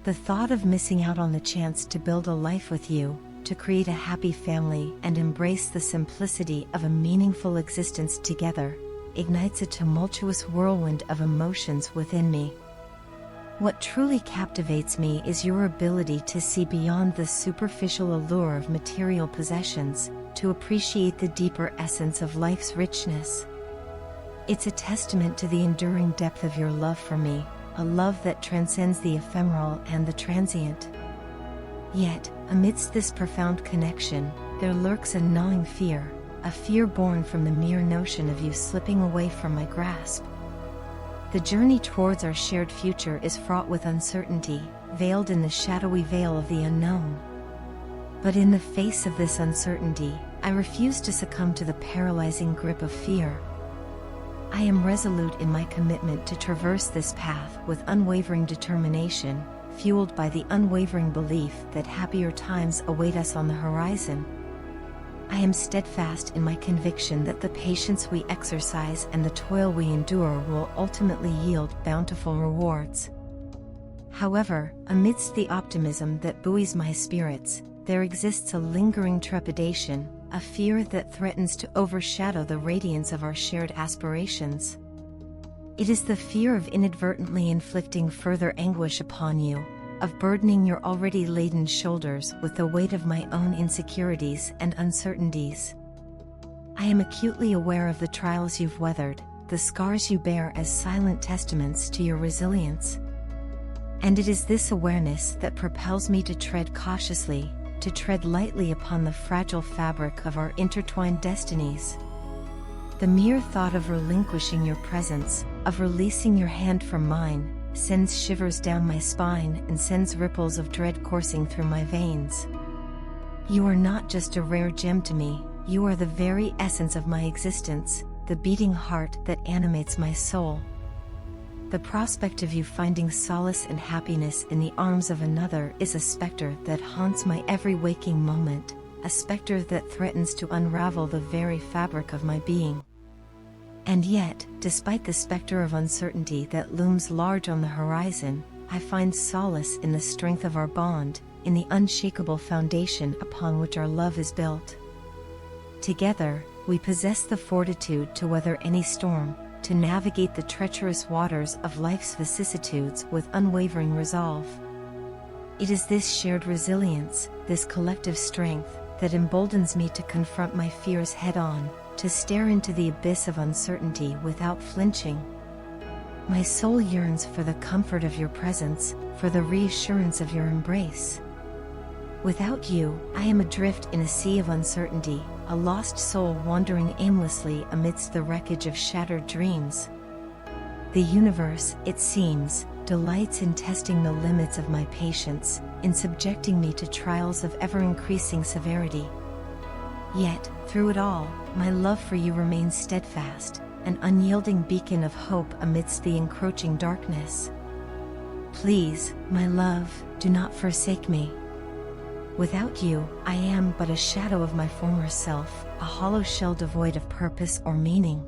The thought of missing out on the chance to build a life with you, to create a happy family and embrace the simplicity of a meaningful existence together, ignites a tumultuous whirlwind of emotions within me. What truly captivates me is your ability to see beyond the superficial allure of material possessions, to appreciate the deeper essence of life's richness. It's a testament to the enduring depth of your love for me, a love that transcends the ephemeral and the transient. Yet, amidst this profound connection, there lurks a gnawing fear, a fear born from the mere notion of you slipping away from my grasp. The journey towards our shared future is fraught with uncertainty, veiled in the shadowy veil of the unknown. But in the face of this uncertainty, I refuse to succumb to the paralyzing grip of fear. I am resolute in my commitment to traverse this path with unwavering determination, fueled by the unwavering belief that happier times await us on the horizon. I am steadfast in my conviction that the patience we exercise and the toil we endure will ultimately yield bountiful rewards. However, amidst the optimism that buoys my spirits, there exists a lingering trepidation, a fear that threatens to overshadow the radiance of our shared aspirations. It is the fear of inadvertently inflicting further anguish upon you, of burdening your already laden shoulders with the weight of my own insecurities and uncertainties. I am acutely aware of the trials you've weathered, the scars you bear as silent testaments to your resilience. And it is this awareness that propels me to tread cautiously, to tread lightly upon the fragile fabric of our intertwined destinies. The mere thought of relinquishing your presence, of releasing your hand from mine, sends shivers down my spine and sends ripples of dread coursing through my veins. You are not just a rare gem to me, you are the very essence of my existence, the beating heart that animates my soul. The prospect of you finding solace and happiness in the arms of another is a spectre that haunts my every waking moment, a spectre that threatens to unravel the very fabric of my being. And yet, despite the specter of uncertainty that looms large on the horizon, I find solace in the strength of our bond, in the unshakable foundation upon which our love is built. Together, we possess the fortitude to weather any storm, to navigate the treacherous waters of life's vicissitudes with unwavering resolve. It is this shared resilience, this collective strength, that emboldens me to confront my fears head-on, to stare into the abyss of uncertainty without flinching. My soul yearns for the comfort of your presence, for the reassurance of your embrace. Without you, I am adrift in a sea of uncertainty, a lost soul wandering aimlessly amidst the wreckage of shattered dreams. The universe, it seems, delights in testing the limits of my patience, in subjecting me to trials of ever-increasing severity. Yet, through it all, my love for you remains steadfast, an unyielding beacon of hope amidst the encroaching darkness. Please, my love, do not forsake me. Without you, I am but a shadow of my former self, a hollow shell devoid of purpose or meaning.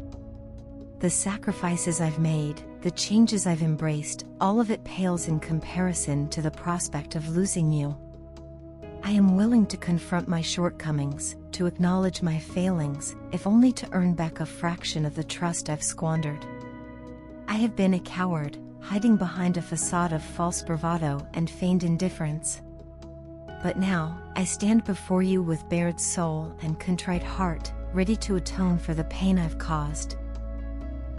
The sacrifices I've made, the changes I've embraced, all of it pales in comparison to the prospect of losing you. I am willing to confront my shortcomings, to acknowledge my failings, if only to earn back a fraction of the trust I've squandered. I have been a coward, hiding behind a facade of false bravado and feigned indifference. But now, I stand before you with bared soul and contrite heart, ready to atone for the pain I've caused.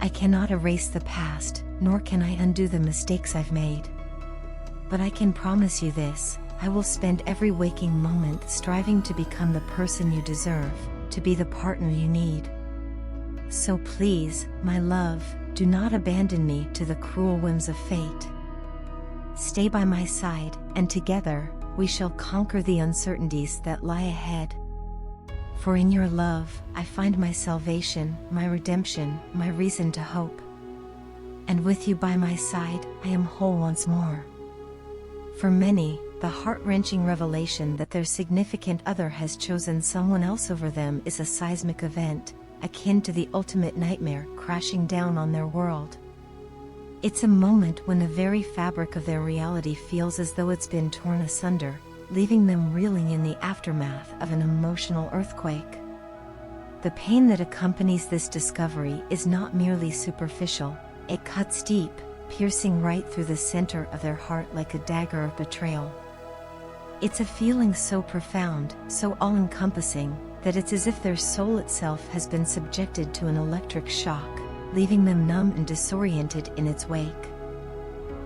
I cannot erase the past, nor can I undo the mistakes I've made. But I can promise you this: I will spend every waking moment striving to become the person you deserve, to be the partner you need. So please, my love, do not abandon me to the cruel whims of fate. Stay by my side, and together, we shall conquer the uncertainties that lie ahead. For in your love, I find my salvation, my redemption, my reason to hope. And with you by my side, I am whole once more. For many, the heart-wrenching revelation that their significant other has chosen someone else over them is a seismic event, akin to the ultimate nightmare crashing down on their world. It's a moment when the very fabric of their reality feels as though it's been torn asunder, leaving them reeling in the aftermath of an emotional earthquake. The pain that accompanies this discovery is not merely superficial, it cuts deep, piercing right through the center of their heart like a dagger of betrayal. It's a feeling so profound, so all-encompassing, that it's as if their soul itself has been subjected to an electric shock, leaving them numb and disoriented in its wake.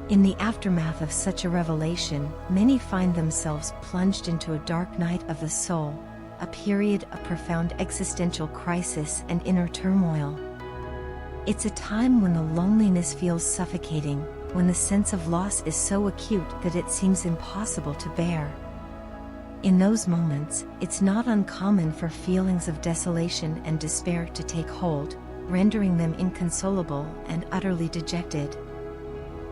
In the aftermath of such a revelation, many find themselves plunged into a dark night of the soul, a period of profound existential crisis and inner turmoil. It's a time when the loneliness feels suffocating, when the sense of loss is so acute that it seems impossible to bear. In those moments, it's not uncommon for feelings of desolation and despair to take hold, rendering them inconsolable and utterly dejected.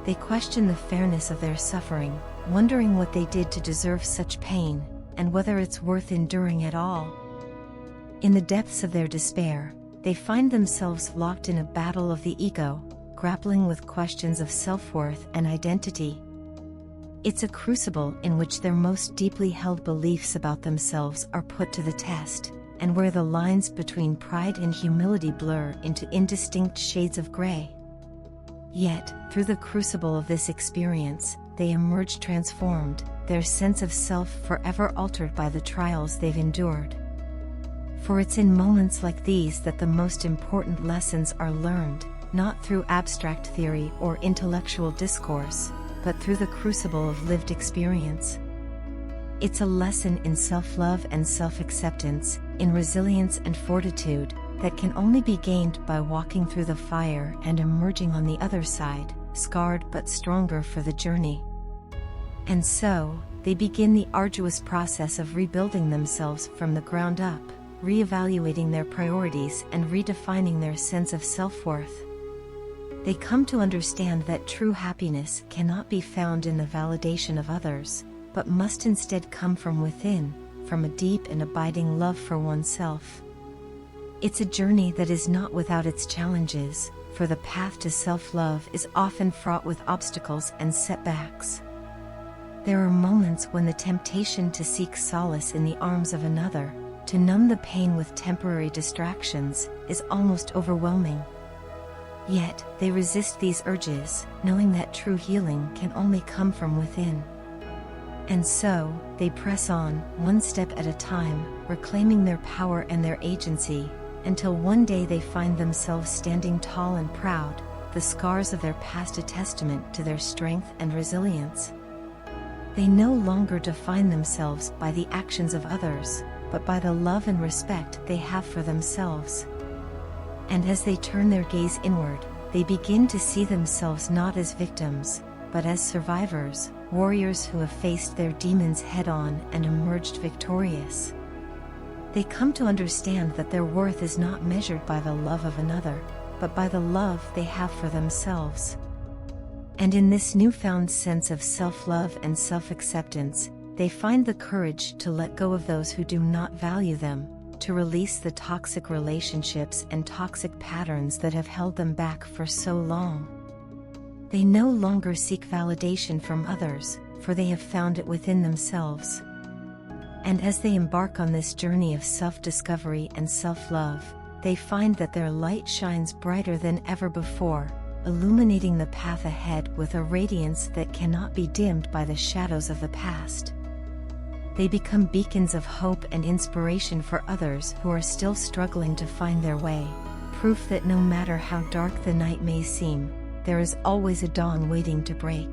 They question the fairness of their suffering, wondering what they did to deserve such pain, and whether it's worth enduring at all. In the depths of their despair, they find themselves locked in a battle of the ego, grappling with questions of self-worth and identity. It's a crucible in which their most deeply held beliefs about themselves are put to the test, and where the lines between pride and humility blur into indistinct shades of gray. Yet, through the crucible of this experience, they emerge transformed, their sense of self forever altered by the trials they've endured. For it's in moments like these that the most important lessons are learned, not through abstract theory or intellectual discourse, but through the crucible of lived experience. It's a lesson in self-love and self-acceptance, in resilience and fortitude, that can only be gained by walking through the fire and emerging on the other side, scarred but stronger for the journey. And so, they begin the arduous process of rebuilding themselves from the ground up, reevaluating their priorities and redefining their sense of self-worth. They come to understand that true happiness cannot be found in the validation of others, but must instead come from within, from a deep and abiding love for oneself. It's a journey that is not without its challenges, for the path to self-love is often fraught with obstacles and setbacks. There are moments when the temptation to seek solace in the arms of another, to numb the pain with temporary distractions, is almost overwhelming. Yet, they resist these urges, knowing that true healing can only come from within. And so, they press on, one step at a time, reclaiming their power and their agency, until one day they find themselves standing tall and proud, the scars of their past a testament to their strength and resilience. They no longer define themselves by the actions of others, but by the love and respect they have for themselves. And as they turn their gaze inward, they begin to see themselves not as victims, but as survivors, warriors who have faced their demons head-on and emerged victorious. They come to understand that their worth is not measured by the love of another, but by the love they have for themselves. And in this newfound sense of self-love and self-acceptance, they find the courage to let go of those who do not value them, to release the toxic relationships and toxic patterns that have held them back for so long. They no longer seek validation from others, for they have found it within themselves. And as they embark on this journey of self-discovery and self-love, they find that their light shines brighter than ever before, illuminating the path ahead with a radiance that cannot be dimmed by the shadows of the past. They become beacons of hope and inspiration for others who are still struggling to find their way, proof that no matter how dark the night may seem, there is always a dawn waiting to break.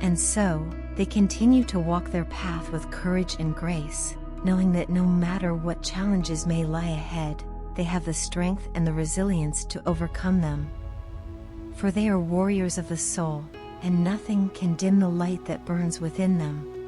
And so, they continue to walk their path with courage and grace, knowing that no matter what challenges may lie ahead, they have the strength and the resilience to overcome them. For they are warriors of the soul, and nothing can dim the light that burns within them.